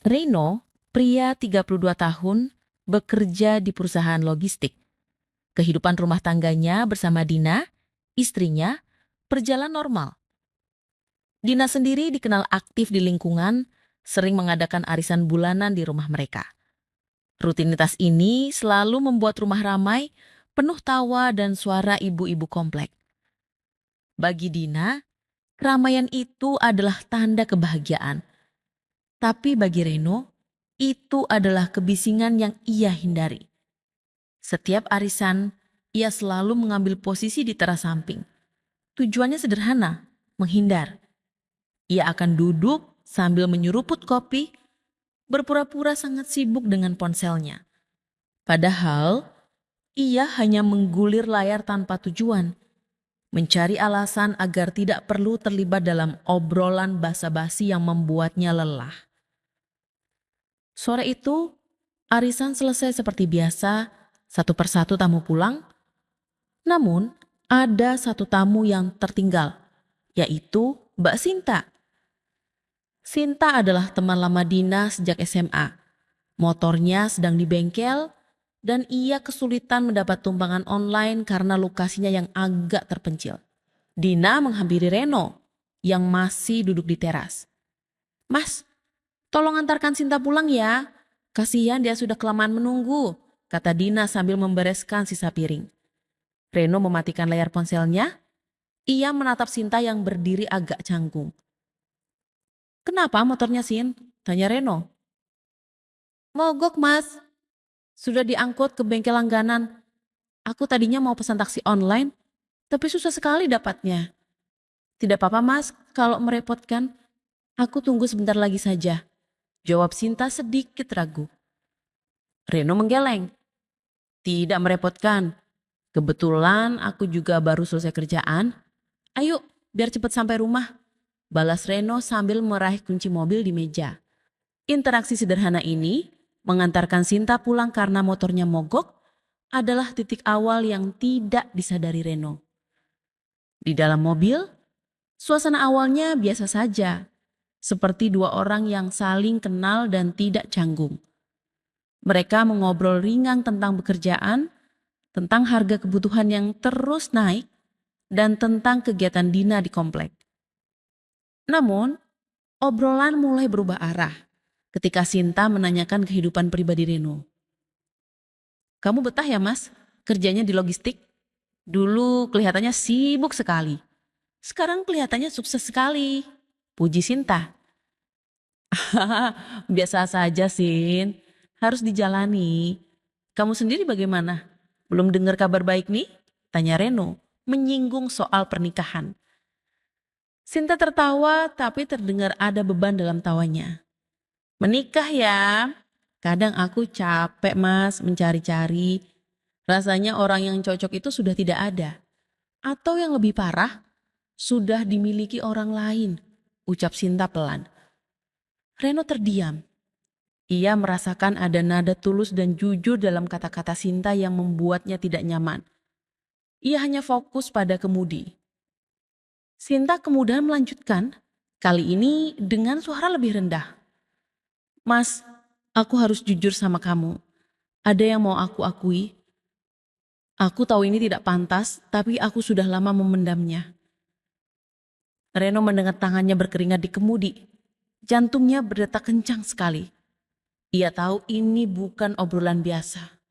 Reno, pria 32 tahun, bekerja di perusahaan logistik. Kehidupan rumah tangganya bersama Dina, istrinya, berjalan normal. Dina sendiri dikenal aktif di lingkungan, sering mengadakan arisan bulanan di rumah mereka. Rutinitas ini selalu membuat rumah ramai, penuh tawa dan suara ibu-ibu komplek. Bagi Dina, keramaian itu adalah tanda kebahagiaan. Tapi bagi Reno, itu adalah kebisingan yang ia hindari. Setiap arisan, ia selalu mengambil posisi di teras samping. Tujuannya sederhana, menghindar. Ia akan duduk sambil menyeruput kopi, berpura-pura sangat sibuk dengan ponselnya. Padahal, ia hanya menggulir layar tanpa tujuan, mencari alasan agar tidak perlu terlibat dalam obrolan basa-basi yang membuatnya lelah. Sore itu, arisan selesai seperti biasa, satu persatu tamu pulang. Namun, ada satu tamu yang tertinggal, yaitu Mbak Sinta. Sinta adalah teman lama Dina sejak SMA. Motornya sedang di bengkel, dan ia kesulitan mendapat tumpangan online karena lokasinya yang agak terpencil. Dina menghampiri Reno, yang masih duduk di teras. "Mas, tolong antarkan Sinta pulang ya. Kasihan dia sudah kelamaan menunggu," kata Dina sambil membereskan sisa piring. Reno mematikan layar ponselnya. Ia menatap Sinta yang berdiri agak canggung. "Kenapa motornya, Sin?" tanya Reno. "Mogok, Mas. Sudah diangkut ke bengkel langganan. Aku tadinya mau pesan taksi online, tapi susah sekali dapatnya." "Tidak apa-apa, Mas, kalau merepotkan. Aku tunggu sebentar lagi saja," jawab Sinta sedikit ragu. Reno menggeleng. "Tidak merepotkan. Kebetulan aku juga baru selesai kerjaan. Ayo, biar cepat sampai rumah," balas Reno sambil meraih kunci mobil di meja. Interaksi sederhana ini, mengantarkan Sinta pulang karena motornya mogok, adalah titik awal yang tidak disadari Reno. Di dalam mobil, suasana awalnya biasa saja, seperti dua orang yang saling kenal dan tidak canggung. Mereka mengobrol ringan tentang pekerjaan, tentang harga kebutuhan yang terus naik, dan tentang kegiatan Dina di komplek. Namun, obrolan mulai berubah arah ketika Sinta menanyakan kehidupan pribadi Reno. "Kamu betah ya, Mas, kerjanya di logistik? Dulu kelihatannya sibuk sekali. Sekarang kelihatannya sukses sekali," puji Sinta. "Biasa saja, Sin. Harus dijalani. Kamu sendiri bagaimana? Belum dengar kabar baik nih?" tanya Reno, menyinggung soal pernikahan. Sinta tertawa tapi terdengar ada beban dalam tawanya. "Menikah ya? Kadang aku capek, Mas, mencari-cari. Rasanya orang yang cocok itu sudah tidak ada. Atau yang lebih parah, sudah dimiliki orang lain," ucap Sinta pelan. Reno terdiam. Ia merasakan ada nada tulus dan jujur dalam kata-kata Sinta yang membuatnya tidak nyaman. Ia hanya fokus pada kemudi. Sinta kemudian melanjutkan, kali ini dengan suara lebih rendah. "Mas, aku harus jujur sama kamu. Ada yang mau aku akui. Aku tahu ini tidak pantas, tapi aku sudah lama memendamnya." Reno mendengar tangannya berkeringat di kemudi. Jantungnya berdetak kencang sekali. Ia tahu ini bukan obrolan biasa.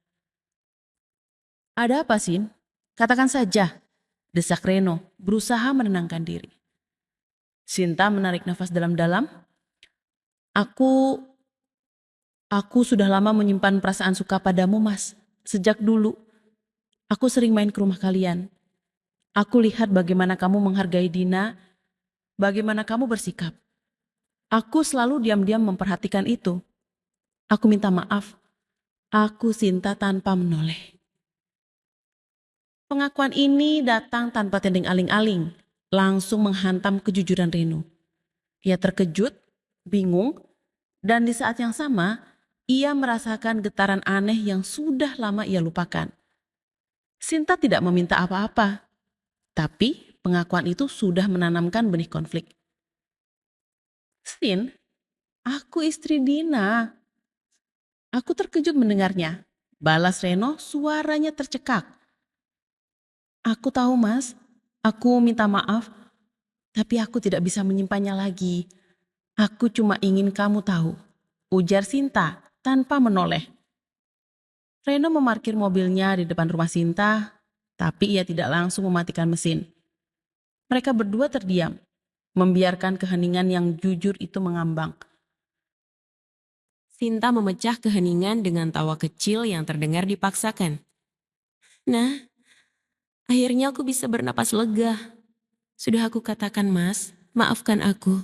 "Ada apa, Sin? Katakan saja," desak Reno, berusaha menenangkan diri. Sinta menarik nafas dalam-dalam. Aku Aku sudah lama menyimpan perasaan suka padamu, Mas. Sejak dulu, aku sering main ke rumah kalian. Aku lihat bagaimana kamu menghargai Dina, bagaimana kamu bersikap. Aku selalu diam-diam memperhatikan itu. Aku minta maaf. Aku Sinta tanpa menoleh. Pengakuan ini datang tanpa tendeng aling-aling, langsung menghantam kejujuran Reno. Ia terkejut, bingung, dan di saat yang sama, ia merasakan getaran aneh yang sudah lama ia lupakan. Sinta tidak meminta apa-apa, tapi pengakuan itu sudah menanamkan benih konflik. "Sin, Aku istri Dina. Aku terkejut mendengarnya. Balas Reno, suaranya tercekak. Aku tahu Mas, aku minta maaf, tapi aku tidak bisa menyimpannya lagi. Aku cuma ingin kamu tahu, ujar Sinta tanpa menoleh. Reno memarkir mobilnya di depan rumah Sinta, tapi ia tidak langsung mematikan mesin. Mereka berdua terdiam, membiarkan keheningan yang jujur itu mengambang. Sinta memecah keheningan dengan tawa kecil yang terdengar dipaksakan. Nah, akhirnya aku bisa bernapas lega. Sudah aku katakan Mas, maafkan aku.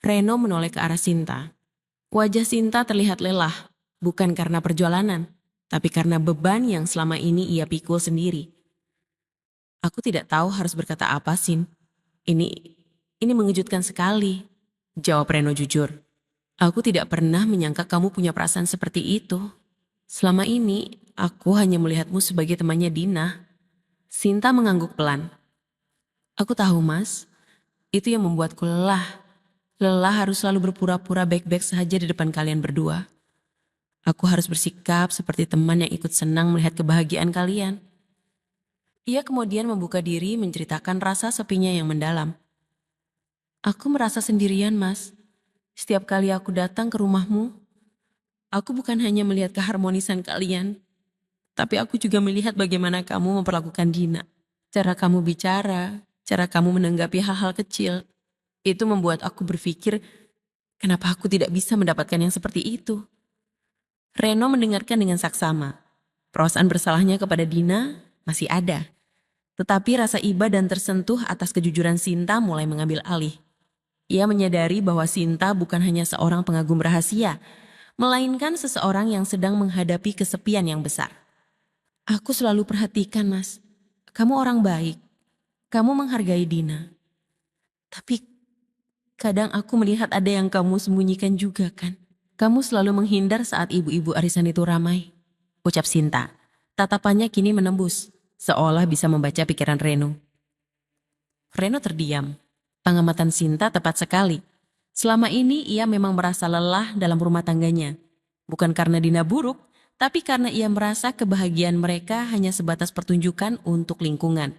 Reno menoleh ke arah Sinta. Wajah Sinta terlihat lelah, bukan karena perjalanan, tapi karena beban yang selama ini ia pikul sendiri. Aku tidak tahu harus berkata apa, Sin. Ini, ini mengejutkan sekali. Jawab Reno jujur. Aku tidak pernah menyangka kamu punya perasaan seperti itu. Selama ini, aku hanya melihatmu sebagai temannya Dina. Sinta mengangguk pelan. Aku tahu Mas, itu yang membuatku lelah. Lelah harus selalu berpura-pura baik-baik saja di depan kalian berdua. Aku harus bersikap seperti teman yang ikut senang melihat kebahagiaan kalian. Ia kemudian membuka diri menceritakan rasa sepinya yang mendalam. Aku merasa sendirian Mas. Setiap kali aku datang ke rumahmu, aku bukan hanya melihat keharmonisan kalian, tapi aku juga melihat bagaimana kamu memperlakukan Dina. Cara kamu bicara, cara kamu menanggapi hal-hal kecil, itu membuat aku berpikir, kenapa aku tidak bisa mendapatkan yang seperti itu? Reno mendengarkan dengan saksama. Perasaan bersalahnya kepada Dina masih ada. Tetapi rasa iba dan tersentuh atas kejujuran Sinta mulai mengambil alih. Ia menyadari bahwa Sinta bukan hanya seorang pengagum rahasia, melainkan seseorang yang sedang menghadapi kesepian yang besar. Aku selalu perhatikan, Mas. Kamu orang baik. Kamu menghargai Dina. Tapi kadang aku melihat ada yang kamu sembunyikan juga kan? Kamu selalu menghindar saat ibu-ibu arisan itu ramai. Ucap Sinta. Tatapannya kini menembus, seolah bisa membaca pikiran Reno. Reno terdiam. Pengamatan Sinta tepat sekali. Selama ini ia memang merasa lelah dalam rumah tangganya. Bukan karena Dina buruk, tapi karena ia merasa kebahagiaan mereka hanya sebatas pertunjukan untuk lingkungan.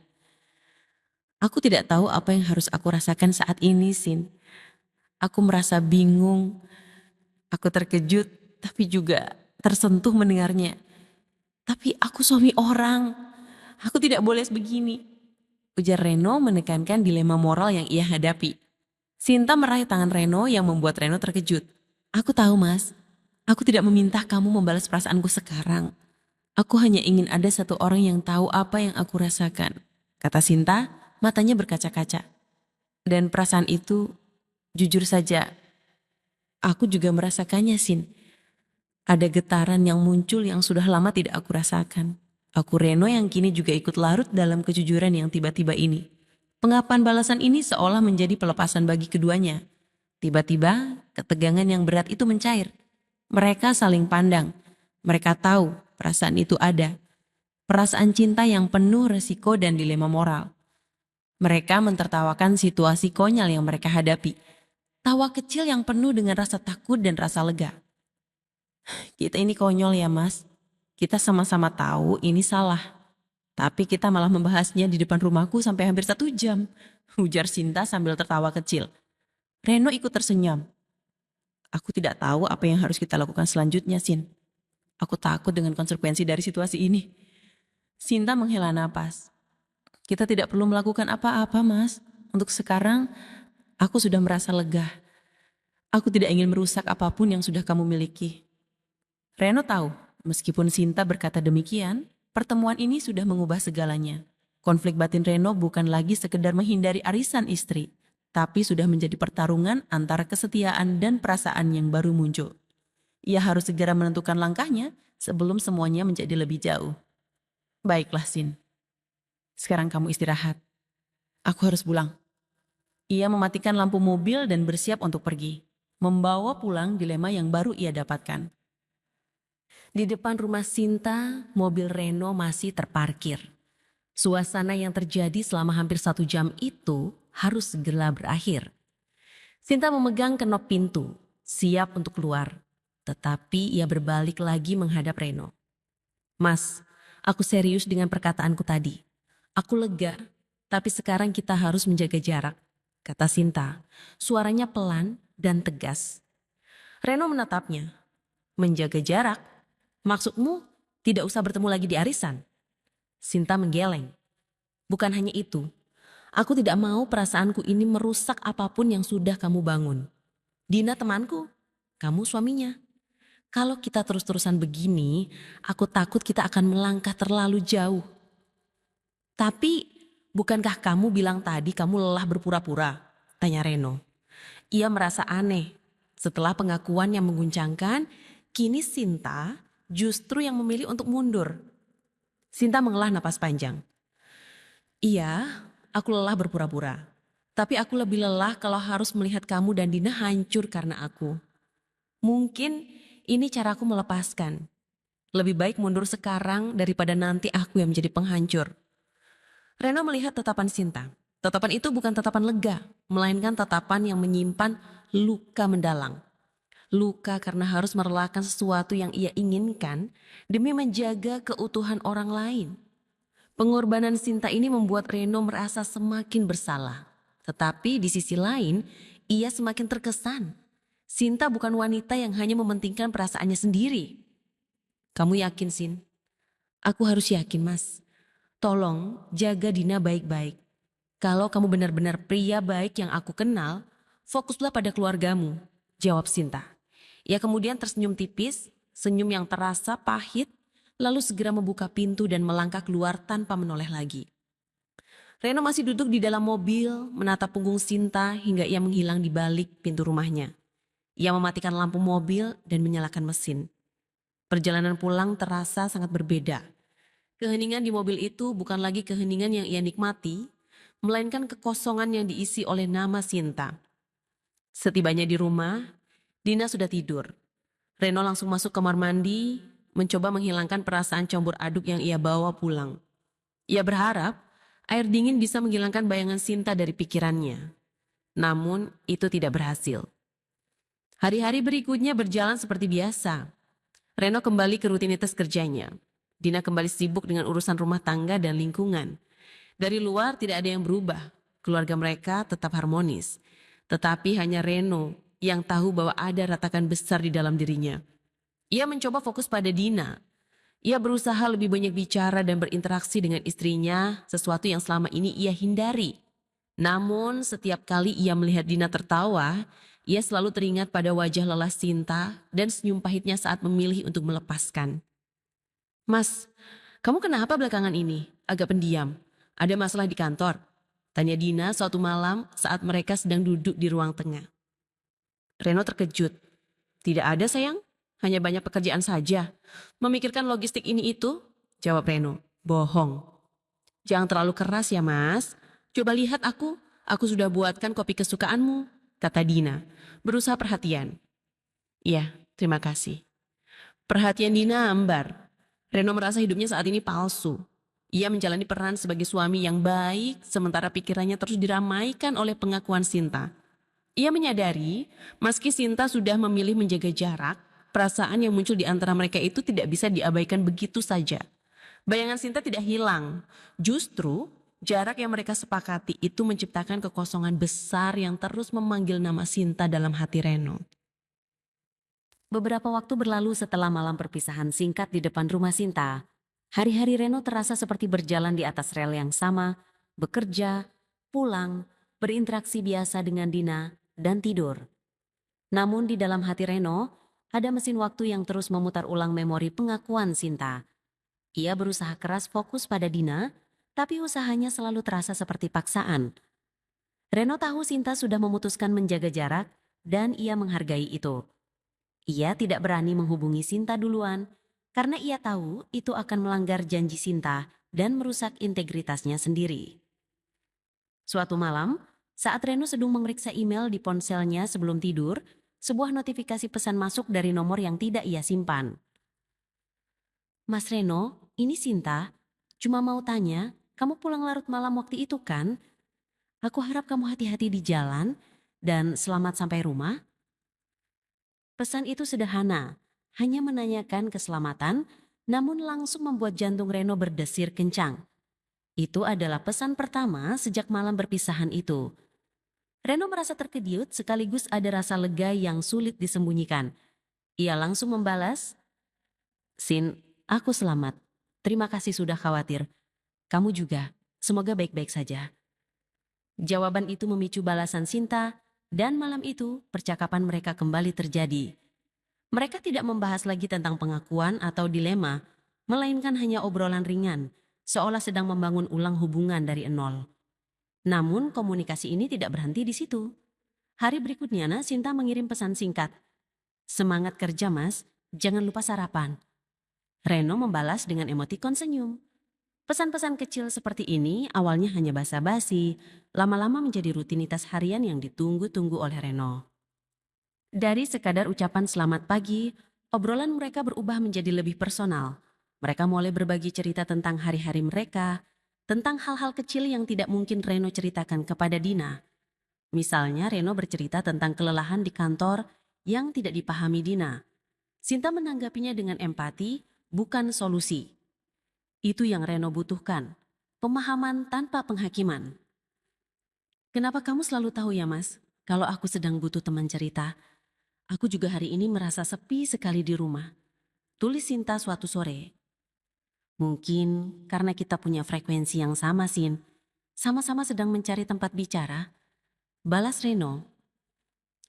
Aku tidak tahu apa yang harus aku rasakan saat ini, Sin. Aku merasa bingung, aku terkejut, tapi juga tersentuh mendengarnya. Tapi aku suami orang, aku tidak boleh begini. Ujar Reno menekankan dilema moral yang ia hadapi. Sinta meraih tangan Reno yang membuat Reno terkejut. Aku tahu Mas, aku tidak meminta kamu membalas perasaanku sekarang. Aku hanya ingin ada satu orang yang tahu apa yang aku rasakan. Kata Sinta, matanya berkaca-kaca. Dan perasaan itu, jujur saja, aku juga merasakannya Sin. Ada getaran yang muncul yang sudah lama tidak aku rasakan. Aku Reno yang kini juga ikut larut dalam kejujuran yang tiba-tiba ini. Pengakuan balasan ini seolah menjadi pelepasan bagi keduanya. Tiba-tiba, ketegangan yang berat itu mencair. Mereka saling pandang. Mereka tahu perasaan itu ada. Perasaan cinta yang penuh resiko dan dilema moral. Mereka mentertawakan situasi konyol yang mereka hadapi. Tawa kecil yang penuh dengan rasa takut dan rasa lega. Kita ini konyol ya Mas. Kita sama-sama tahu ini salah. Tapi kita malah membahasnya di depan rumahku sampai hampir 1 jam. Ujar Sinta sambil tertawa kecil. Reno ikut tersenyum. Aku tidak tahu apa yang harus kita lakukan selanjutnya, Sin. Aku takut dengan konsekuensi dari situasi ini. Sinta menghela napas. Kita tidak perlu melakukan apa-apa, Mas. Untuk sekarang, aku sudah merasa lega. Aku tidak ingin merusak apapun yang sudah kamu miliki. Reno tahu, meskipun Sinta berkata demikian, pertemuan ini sudah mengubah segalanya. Konflik batin Reno bukan lagi sekedar menghindari arisan istri, tapi sudah menjadi pertarungan antara kesetiaan dan perasaan yang baru muncul. Ia harus segera menentukan langkahnya sebelum semuanya menjadi lebih jauh. Baiklah, Sin. Sekarang kamu istirahat. Aku harus pulang. Ia mematikan lampu mobil dan bersiap untuk pergi, membawa pulang dilema yang baru ia dapatkan. Di depan rumah Sinta, mobil Reno masih terparkir. Suasana yang terjadi selama hampir 1 jam itu harus segera berakhir. Sinta memegang kenop pintu. siap untuk keluar. Tetapi ia berbalik lagi menghadap Reno. Mas, aku serius dengan perkataanku tadi. Aku lega, tapi sekarang kita harus menjaga jarak, kata Sinta. Suaranya pelan dan tegas. Reno menatapnya. Menjaga jarak? Maksudmu tidak usah bertemu lagi di arisan? Sinta menggeleng. Bukan hanya itu. Aku tidak mau perasaanku ini merusak apapun yang sudah kamu bangun. Dina temanku, kamu suaminya. Kalau kita terus-terusan begini, aku takut kita akan melangkah terlalu jauh. Tapi, bukankah kamu bilang tadi kamu lelah berpura-pura? Tanya Reno. Ia merasa aneh. Setelah pengakuan yang mengguncangkan, kini Sinta justru yang memilih untuk mundur. Sinta menghela napas panjang. Iya, aku lelah berpura-pura. Tapi aku lebih lelah kalau harus melihat kamu dan Dina hancur karena aku. Mungkin ini caraku melepaskan. Lebih baik mundur sekarang daripada nanti aku yang menjadi penghancur. Reno melihat tatapan Sinta. Tatapan itu bukan tatapan lega, melainkan tatapan yang menyimpan luka mendalam. Luka karena harus merelakan sesuatu yang ia inginkan demi menjaga keutuhan orang lain. Pengorbanan Sinta ini membuat Reno merasa semakin bersalah. Tetapi di sisi lain, ia semakin terkesan. Sinta bukan wanita yang hanya mementingkan perasaannya sendiri. Kamu yakin, Sin? Aku harus yakin, Mas. Tolong jaga Dina baik-baik. Kalau kamu benar-benar pria baik yang aku kenal, fokuslah pada keluargamu, jawab Sinta. Ia kemudian tersenyum tipis, senyum yang terasa pahit, lalu segera membuka pintu dan melangkah keluar tanpa menoleh lagi. Reno masih duduk di dalam mobil, menatap punggung Sinta hingga ia menghilang di balik pintu rumahnya. Ia mematikan lampu mobil dan menyalakan mesin. Perjalanan pulang terasa sangat berbeda. Keheningan di mobil itu bukan lagi keheningan yang ia nikmati, melainkan kekosongan yang diisi oleh nama Sinta. Setibanya di rumah, Dina sudah tidur. Reno langsung masuk kamar mandi, mencoba menghilangkan perasaan campur aduk yang ia bawa pulang. Ia berharap air dingin bisa menghilangkan bayangan Sinta dari pikirannya. Namun itu tidak berhasil. Hari-hari berikutnya berjalan seperti biasa. Reno kembali ke rutinitas kerjanya. Dina kembali sibuk dengan urusan rumah tangga dan lingkungan. Dari luar tidak ada yang berubah. Keluarga mereka tetap harmonis. Tetapi hanya Reno yang tahu bahwa ada retakan besar di dalam dirinya. Ia mencoba fokus pada Dina. Ia berusaha lebih banyak bicara dan berinteraksi dengan istrinya, sesuatu yang selama ini ia hindari. Namun setiap kali ia melihat Dina tertawa, ia selalu teringat pada wajah lelah Sinta dan senyum pahitnya saat memilih untuk melepaskan. Mas, kamu kenapa belakangan ini? Agak pendiam. Ada masalah di kantor? Tanya Dina suatu malam saat mereka sedang duduk di ruang tengah. Reno terkejut. Tidak ada sayang, hanya banyak pekerjaan saja. Memikirkan logistik ini itu? Jawab Reno. Bohong. Jangan terlalu keras ya mas. Coba lihat aku sudah buatkan kopi kesukaanmu, kata Dina. Berusaha perhatian. Iya, terima kasih. Perhatian Dina ambar. Reno merasa hidupnya saat ini palsu. Ia menjalani peran sebagai suami yang baik, sementara pikirannya terus diramaikan oleh pengakuan Sinta. Ia menyadari, meski Sinta sudah memilih menjaga jarak, perasaan yang muncul di antara mereka itu tidak bisa diabaikan begitu saja. Bayangan Sinta tidak hilang. Justru, jarak yang mereka sepakati itu menciptakan kekosongan besar yang terus memanggil nama Sinta dalam hati Reno. Beberapa waktu berlalu setelah malam perpisahan singkat di depan rumah Sinta. Hari-hari Reno terasa seperti berjalan di atas rel yang sama, bekerja, pulang, berinteraksi biasa dengan Dina, dan tidur. Namun di dalam hati Reno, ada mesin waktu yang terus memutar ulang memori pengakuan Sinta. Ia berusaha keras fokus pada Dina, tapi usahanya selalu terasa seperti paksaan. Reno tahu Sinta sudah memutuskan menjaga jarak, dan ia menghargai itu. Ia tidak berani menghubungi Sinta duluan karena ia tahu itu akan melanggar janji Sinta dan merusak integritasnya sendiri. Suatu malam, saat Reno sedang memeriksa email di ponselnya sebelum tidur, sebuah notifikasi pesan masuk dari nomor yang tidak ia simpan. Mas Reno, ini Sinta. Cuma mau tanya, kamu pulang larut malam waktu itu kan? Aku harap kamu hati-hati di jalan dan selamat sampai rumah. Pesan itu sederhana, hanya menanyakan keselamatan, namun langsung membuat jantung Reno berdesir kencang. Itu adalah pesan pertama sejak malam berpisahan itu. Reno merasa terkejut sekaligus ada rasa lega yang sulit disembunyikan. Ia langsung membalas, "Sin, aku selamat. Terima kasih sudah khawatir. Kamu juga. Semoga baik-baik saja." Jawaban itu memicu balasan Sinta, dan malam itu percakapan mereka kembali terjadi. Mereka tidak membahas lagi tentang pengakuan atau dilema, melainkan hanya obrolan ringan, seolah sedang membangun ulang hubungan dari nol. Namun komunikasi ini tidak berhenti di situ. Hari berikutnya, Sinta mengirim pesan singkat. "Semangat kerja mas, jangan lupa sarapan." Reno membalas dengan emotikon senyum. Pesan-pesan kecil seperti ini awalnya hanya basa-basi, lama-lama menjadi rutinitas harian yang ditunggu-tunggu oleh Reno. Dari sekadar ucapan selamat pagi, obrolan mereka berubah menjadi lebih personal. Mereka mulai berbagi cerita tentang hari-hari mereka, tentang hal-hal kecil yang tidak mungkin Reno ceritakan kepada Dina. Misalnya Reno bercerita tentang kelelahan di kantor yang tidak dipahami Dina. Sinta menanggapinya dengan empati, bukan solusi. Itu yang Reno butuhkan, pemahaman tanpa penghakiman. "Kenapa kamu selalu tahu ya mas, kalau aku sedang butuh teman cerita? Aku juga hari ini merasa sepi sekali di rumah," tulis Sinta suatu sore. "Mungkin karena kita punya frekuensi yang sama, Sin. Sama-sama sedang mencari tempat bicara," balas Reno.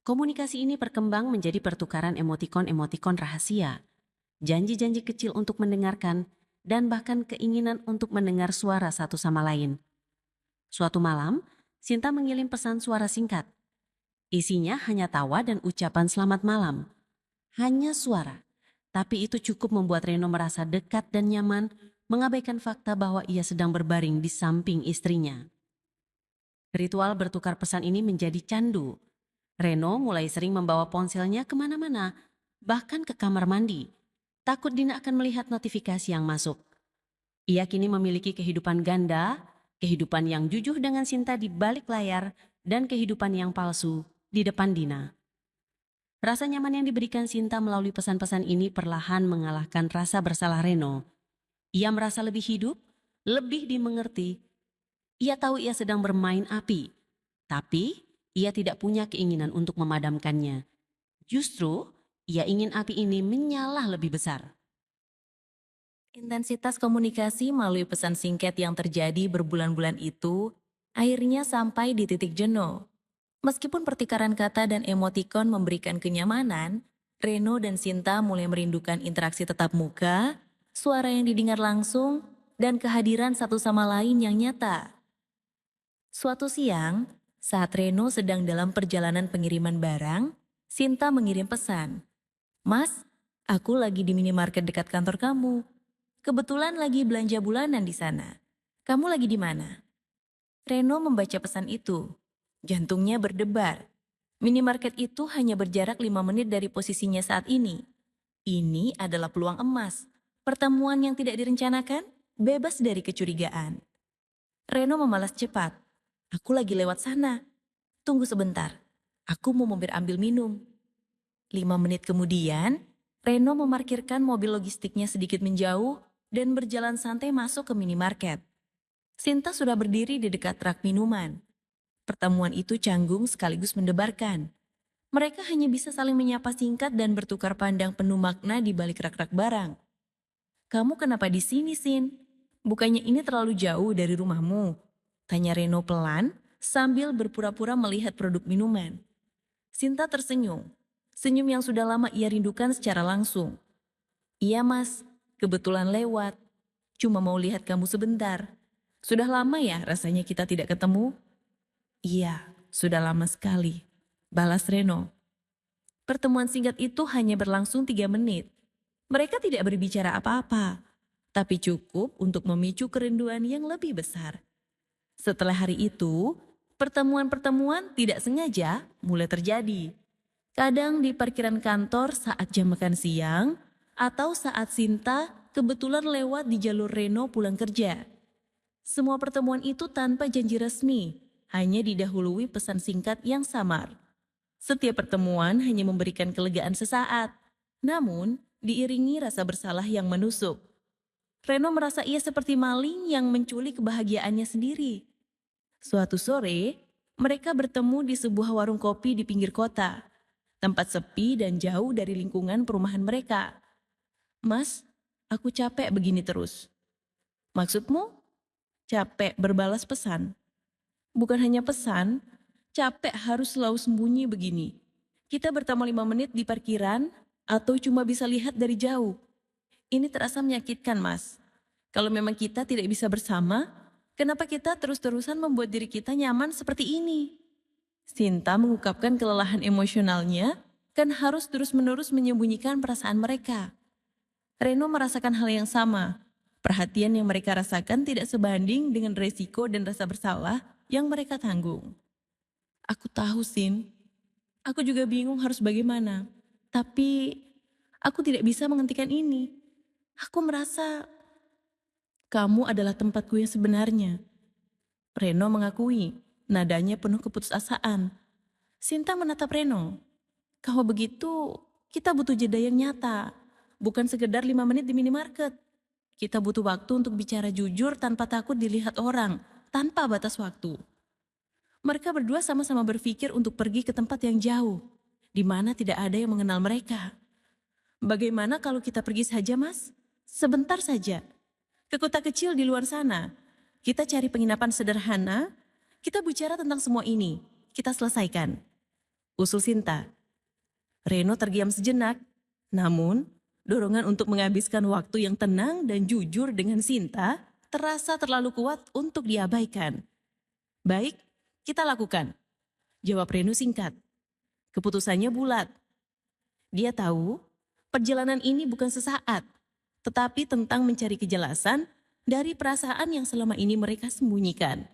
Komunikasi ini berkembang menjadi pertukaran emotikon-emotikon rahasia, janji-janji kecil untuk mendengarkan, dan bahkan keinginan untuk mendengar suara satu sama lain. Suatu malam, Sinta mengirim pesan suara singkat. Isinya hanya tawa dan ucapan selamat malam. Hanya suara, tapi itu cukup membuat Reno merasa dekat dan nyaman, mengabaikan fakta bahwa ia sedang berbaring di samping istrinya. Ritual bertukar pesan ini menjadi candu. Reno mulai sering membawa ponselnya kemana-mana, bahkan ke kamar mandi. Takut Dina akan melihat notifikasi yang masuk. Ia kini memiliki kehidupan ganda, kehidupan yang jujur dengan Sinta di balik layar, dan kehidupan yang palsu di depan Dina. Rasa nyaman yang diberikan Sinta melalui pesan-pesan ini perlahan mengalahkan rasa bersalah Reno. Ia merasa lebih hidup, lebih dimengerti. Ia tahu ia sedang bermain api, tapi ia tidak punya keinginan untuk memadamkannya. Justru, ia ingin api ini menyala lebih besar. Intensitas komunikasi melalui pesan singkat yang terjadi berbulan-bulan itu akhirnya sampai di titik jenuh. Meskipun pertikaran kata dan emotikon memberikan kenyamanan, Reno dan Sinta mulai merindukan interaksi tatap muka, suara yang didengar langsung, dan kehadiran satu sama lain yang nyata. Suatu siang, saat Reno sedang dalam perjalanan pengiriman barang, Sinta mengirim pesan. "Mas, aku lagi di minimarket dekat kantor kamu. Kebetulan lagi belanja bulanan di sana. Kamu lagi di mana?" Reno membaca pesan itu. Jantungnya berdebar. Minimarket itu hanya berjarak 5 menit dari posisinya saat ini. Ini adalah peluang emas. Pertemuan yang tidak direncanakan, bebas dari kecurigaan. Reno membalas cepat. "Aku lagi lewat sana. Tunggu sebentar. Aku mau mampir ambil minum." 5 menit kemudian, Reno memarkirkan mobil logistiknya sedikit menjauh dan berjalan santai masuk ke minimarket. Sinta sudah berdiri di dekat rak minuman. Pertemuan itu canggung sekaligus mendebarkan. Mereka hanya bisa saling menyapa singkat dan bertukar pandang penuh makna di balik rak-rak barang. "Kamu kenapa di sini, Sin? Bukannya ini terlalu jauh dari rumahmu?" tanya Reno pelan sambil berpura-pura melihat produk minuman. Sinta tersenyum. Senyum yang sudah lama ia rindukan secara langsung. "Iya mas, kebetulan lewat. Cuma mau lihat kamu sebentar. Sudah lama ya rasanya kita tidak ketemu?" "Iya, sudah lama sekali," balas Reno. Pertemuan singkat itu hanya berlangsung 3 menit. Mereka tidak berbicara apa-apa, tapi cukup untuk memicu kerinduan yang lebih besar. Setelah hari itu, pertemuan-pertemuan tidak sengaja mulai terjadi. Kadang di parkiran kantor saat jam makan siang, atau saat Sinta kebetulan lewat di jalur Reno pulang kerja. Semua pertemuan itu tanpa janji resmi, hanya didahului pesan singkat yang samar. Setiap pertemuan hanya memberikan kelegaan sesaat, namun diiringi rasa bersalah yang menusuk. Reno merasa ia seperti maling yang menculik kebahagiaannya sendiri. Suatu sore, mereka bertemu di sebuah warung kopi di pinggir kota, tempat sepi dan jauh dari lingkungan perumahan mereka. Mas, aku capek begini terus. Maksudmu? Capek berbalas pesan. Bukan hanya pesan, capek harus selalu sembunyi begini. Kita bertemu 5 menit di parkiran atau cuma bisa lihat dari jauh. Ini terasa menyakitkan, Mas. Kalau memang kita tidak bisa bersama, kenapa kita terus-terusan membuat diri kita nyaman seperti ini? Sinta mengungkapkan kelelahan emosionalnya, kan harus terus-menerus menyembunyikan perasaan mereka. Reno merasakan hal yang sama. Perhatian yang mereka rasakan tidak sebanding dengan resiko dan rasa bersalah yang mereka tanggung. Aku tahu, Sin. Aku juga bingung harus bagaimana. Tapi aku tidak bisa menghentikan ini. Aku merasa kamu adalah tempatku yang sebenarnya. Reno mengakui, nadanya penuh keputusasaan. Sinta menatap Reno. Kalau begitu, kita butuh jeda yang nyata. Bukan sekedar 5 menit di minimarket. Kita butuh waktu untuk bicara jujur tanpa takut dilihat orang, tanpa batas waktu. Mereka berdua sama-sama berpikir untuk pergi ke tempat yang jauh, di mana tidak ada yang mengenal mereka. Bagaimana kalau kita pergi saja, Mas? Sebentar saja. Ke kota kecil di luar sana. Kita cari penginapan sederhana, kita bicara tentang semua ini. Kita selesaikan. Usul Sinta. Reno terdiam sejenak, namun dorongan untuk menghabiskan waktu yang tenang dan jujur dengan Sinta terasa terlalu kuat untuk diabaikan. Baik, kita lakukan. Jawab Reno singkat. Keputusannya bulat. Dia tahu perjalanan ini bukan sesaat, tetapi tentang mencari kejelasan dari perasaan yang selama ini mereka sembunyikan.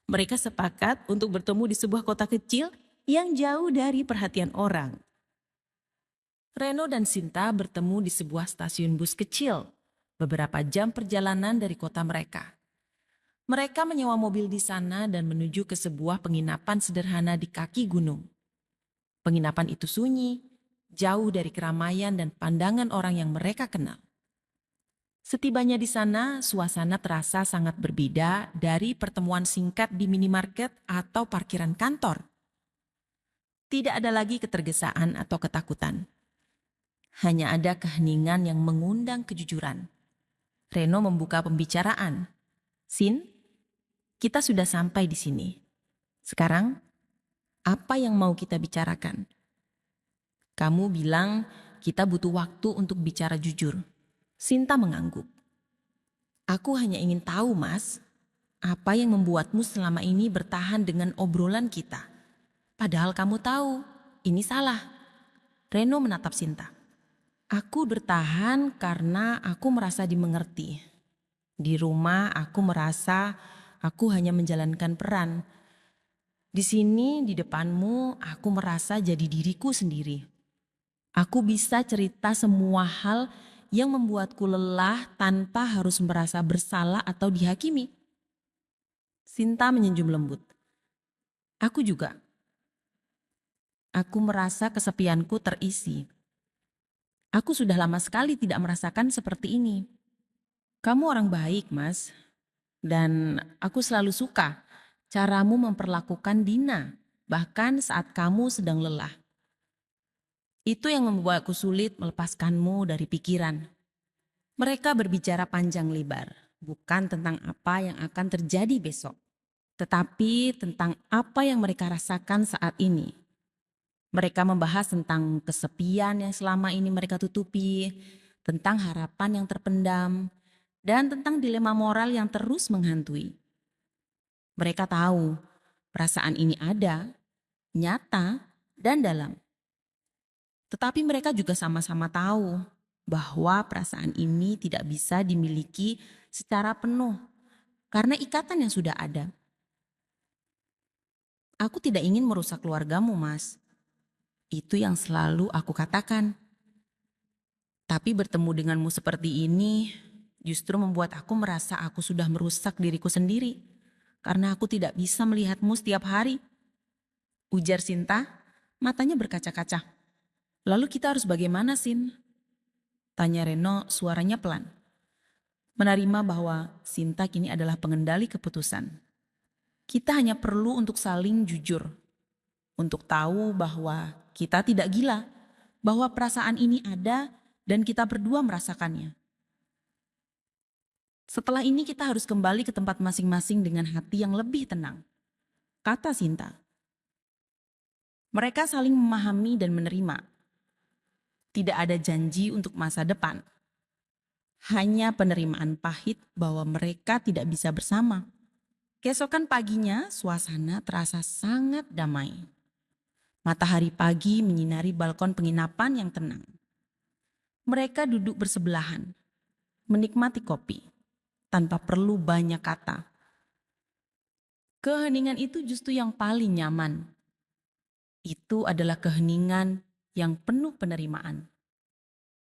Mereka sepakat untuk bertemu di sebuah kota kecil yang jauh dari perhatian orang. Reno dan Sinta bertemu di sebuah stasiun bus kecil, beberapa jam perjalanan dari kota mereka. Mereka menyewa mobil di sana dan menuju ke sebuah penginapan sederhana di kaki gunung. Penginapan itu sunyi, jauh dari keramaian dan pandangan orang yang mereka kenal. Setibanya di sana, suasana terasa sangat berbeda dari pertemuan singkat di minimarket atau parkiran kantor. Tidak ada lagi ketergesaan atau ketakutan. Hanya ada keheningan yang mengundang kejujuran. Reno membuka pembicaraan. Sin, kita sudah sampai di sini. Sekarang, apa yang mau kita bicarakan? Kamu bilang kita butuh waktu untuk bicara jujur. Sinta mengangguk. Aku hanya ingin tahu, Mas, apa yang membuatmu selama ini bertahan dengan obrolan kita. Padahal kamu tahu, ini salah. Reno menatap Sinta. Aku bertahan karena aku merasa dimengerti. Di rumah aku merasa aku hanya menjalankan peran. Di sini, di depanmu, aku merasa jadi diriku sendiri. Aku bisa cerita semua hal yang membuatku lelah tanpa harus merasa bersalah atau dihakimi. Sinta menyenyum lembut. Aku juga. Aku merasa kesepianku terisi. Aku sudah lama sekali tidak merasakan seperti ini. Kamu orang baik, Mas. Dan aku selalu suka caramu memperlakukan Dina, bahkan saat kamu sedang lelah. Itu yang membuatku sulit melepaskanmu dari pikiran. Mereka berbicara panjang lebar, bukan tentang apa yang akan terjadi besok, tetapi tentang apa yang mereka rasakan saat ini. Mereka membahas tentang kesepian yang selama ini mereka tutupi, tentang harapan yang terpendam, dan tentang dilema moral yang terus menghantui. Mereka tahu perasaan ini ada, nyata, dan dalam. Tetapi mereka juga sama-sama tahu bahwa perasaan ini tidak bisa dimiliki secara penuh karena ikatan yang sudah ada. Aku tidak ingin merusak keluargamu, Mas. Itu yang selalu aku katakan. Tapi bertemu denganmu seperti ini justru membuat aku merasa aku sudah merusak diriku sendiri karena aku tidak bisa melihatmu setiap hari. Ujar Sinta, Matanya berkaca-kaca. Lalu kita harus bagaimana, Sin? Tanya Reno, suaranya pelan. Menerima bahwa Sinta kini adalah pengendali keputusan. Kita hanya perlu untuk saling jujur. Untuk tahu bahwa kita tidak gila. Bahwa perasaan ini ada dan kita berdua merasakannya. Setelah ini kita harus kembali ke tempat masing-masing dengan hati yang lebih tenang. Kata Sinta. Mereka saling memahami dan menerima. Tidak ada janji untuk masa depan. Hanya penerimaan pahit bahwa mereka tidak bisa bersama. Keesokan paginya, suasana terasa sangat damai. Matahari pagi menyinari balkon penginapan yang tenang. Mereka duduk bersebelahan, menikmati kopi, tanpa perlu banyak kata. Keheningan itu justru yang paling nyaman. Itu adalah keheningan yang penuh penerimaan.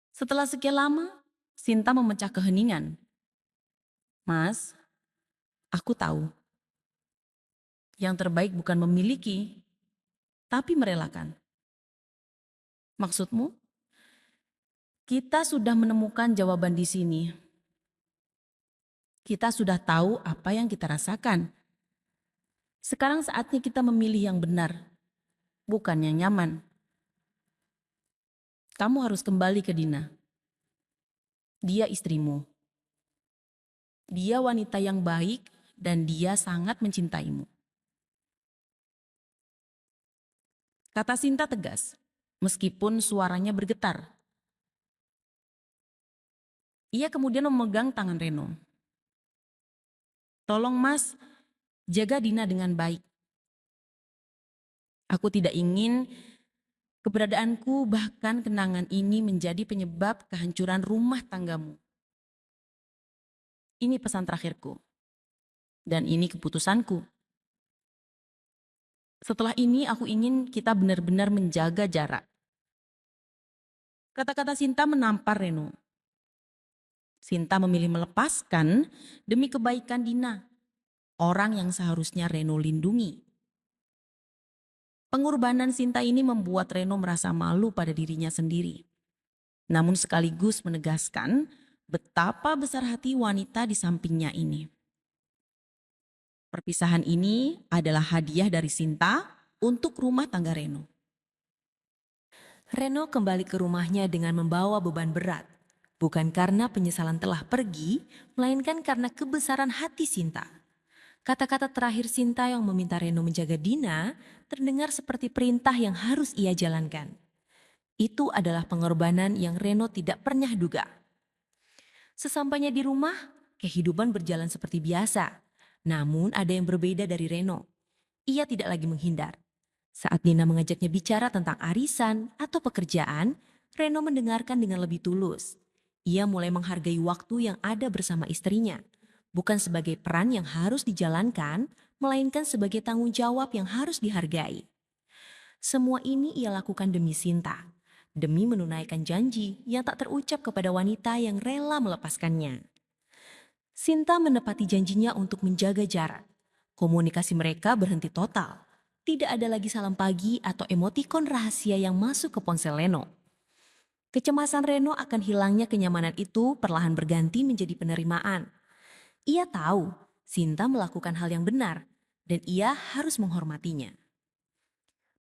Setelah sekian lama, Sinta memecah keheningan. Mas, aku tahu. Yang terbaik bukan memiliki, tapi merelakan. Maksudmu? Kita sudah menemukan jawaban di sini. Kita sudah tahu apa yang kita rasakan. Sekarang saatnya kita memilih yang benar, bukan yang nyaman. Kamu harus kembali ke Dina. Dia istrimu. Dia wanita yang baik dan dia sangat mencintaimu. Kata Sinta tegas, meskipun suaranya bergetar. Ia kemudian memegang tangan Reno. Tolong Mas, jaga Dina dengan baik. Aku tidak ingin keberadaanku bahkan kenangan ini menjadi penyebab kehancuran rumah tanggamu. Ini pesan terakhirku. Dan ini keputusanku. Setelah ini aku ingin kita benar-benar menjaga jarak. Kata-kata Sinta menampar Reno. Sinta memilih melepaskan demi kebaikan Dina. Orang yang seharusnya Reno lindungi. Pengorbanan Sinta ini membuat Reno merasa malu pada dirinya sendiri. Namun sekaligus menegaskan betapa besar hati wanita di sampingnya ini. Perpisahan ini adalah hadiah dari Sinta untuk rumah tangga Reno. Reno kembali ke rumahnya dengan membawa beban berat. Bukan karena penyesalan telah pergi, melainkan karena kebesaran hati Sinta. Kata-kata terakhir Sinta yang meminta Reno menjaga Dina terdengar seperti perintah yang harus ia jalankan. Itu adalah pengorbanan yang Reno tidak pernah duga. Sesampainya di rumah, kehidupan berjalan seperti biasa. Namun ada yang berbeda dari Reno. Ia tidak lagi menghindar. Saat Dina mengajaknya bicara tentang arisan atau pekerjaan, Reno mendengarkan dengan lebih tulus. Ia mulai menghargai waktu yang ada bersama istrinya. Bukan sebagai peran yang harus dijalankan, melainkan sebagai tanggung jawab yang harus dihargai. Semua ini ia lakukan demi Sinta, demi menunaikan janji yang tak terucap kepada wanita yang rela melepaskannya. Sinta menepati janjinya untuk menjaga jarak. Komunikasi mereka berhenti total. Tidak ada lagi salam pagi atau emotikon rahasia yang masuk ke ponsel Reno. Kecemasan Reno akan hilangnya kenyamanan itu perlahan berganti menjadi penerimaan. Ia tahu Sinta melakukan hal yang benar dan ia harus menghormatinya.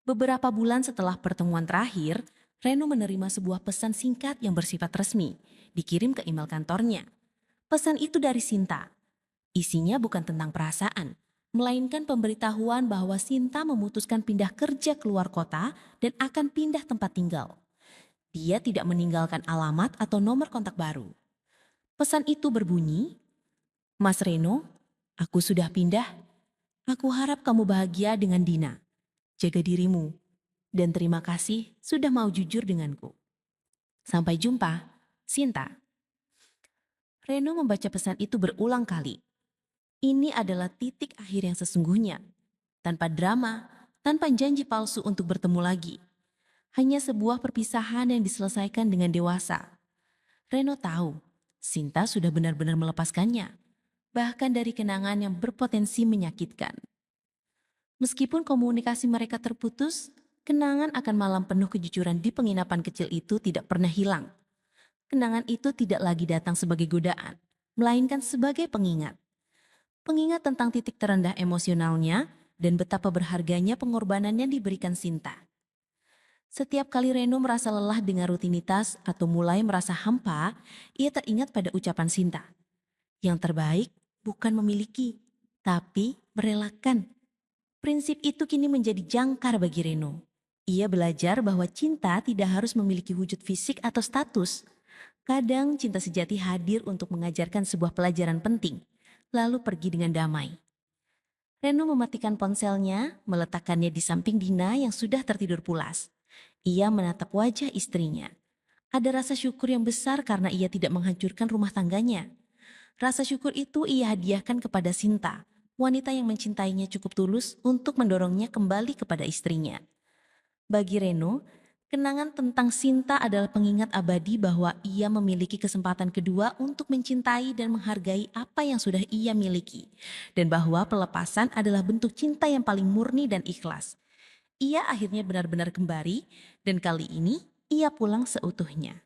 Beberapa bulan setelah pertemuan terakhir, Reno menerima sebuah pesan singkat yang bersifat resmi, dikirim ke email kantornya. Pesan itu dari Sinta. Isinya bukan tentang perasaan, melainkan pemberitahuan bahwa Sinta memutuskan pindah kerja keluar kota dan akan pindah tempat tinggal. Dia tidak meninggalkan alamat atau nomor kontak baru. Pesan itu berbunyi, Mas Reno, aku sudah pindah. Aku harap kamu bahagia dengan Dina. Jaga dirimu. Dan terima kasih sudah mau jujur denganku. Sampai jumpa, Sinta. Reno membaca pesan itu berulang kali. Ini adalah titik akhir yang sesungguhnya. Tanpa drama, tanpa janji palsu untuk bertemu lagi. Hanya sebuah perpisahan yang diselesaikan dengan dewasa. Reno tahu, Sinta sudah benar-benar melepaskannya. Bahkan dari kenangan yang berpotensi menyakitkan. Meskipun komunikasi mereka terputus, Kenangan akan malam penuh kejujuran di penginapan kecil itu tidak pernah hilang. Kenangan itu tidak lagi datang sebagai godaan, melainkan sebagai pengingat. Pengingat tentang titik terendah emosionalnya dan betapa berharganya pengorbanan yang diberikan Sinta. Setiap kali Reno merasa lelah dengan rutinitas atau mulai merasa hampa, ia teringat pada ucapan Sinta. Yang terbaik bukan memiliki, tapi merelakan. Prinsip itu kini menjadi jangkar bagi Reno. Ia belajar bahwa cinta tidak harus memiliki wujud fisik atau status. Kadang cinta sejati hadir untuk mengajarkan sebuah pelajaran penting, lalu pergi dengan damai. Reno mematikan ponselnya, meletakkannya di samping Dina yang sudah tertidur pulas. Ia menatap wajah istrinya. Ada rasa syukur yang besar karena ia tidak menghancurkan rumah tangganya. Rasa syukur itu ia hadiahkan kepada Sinta, wanita yang mencintainya cukup tulus untuk mendorongnya kembali kepada istrinya. Bagi Reno, kenangan tentang Sinta adalah pengingat abadi bahwa ia memiliki kesempatan kedua untuk mencintai dan menghargai apa yang sudah ia miliki, dan bahwa pelepasan adalah bentuk cinta yang paling murni dan ikhlas. Ia akhirnya benar-benar kembali, dan kali ini ia pulang seutuhnya.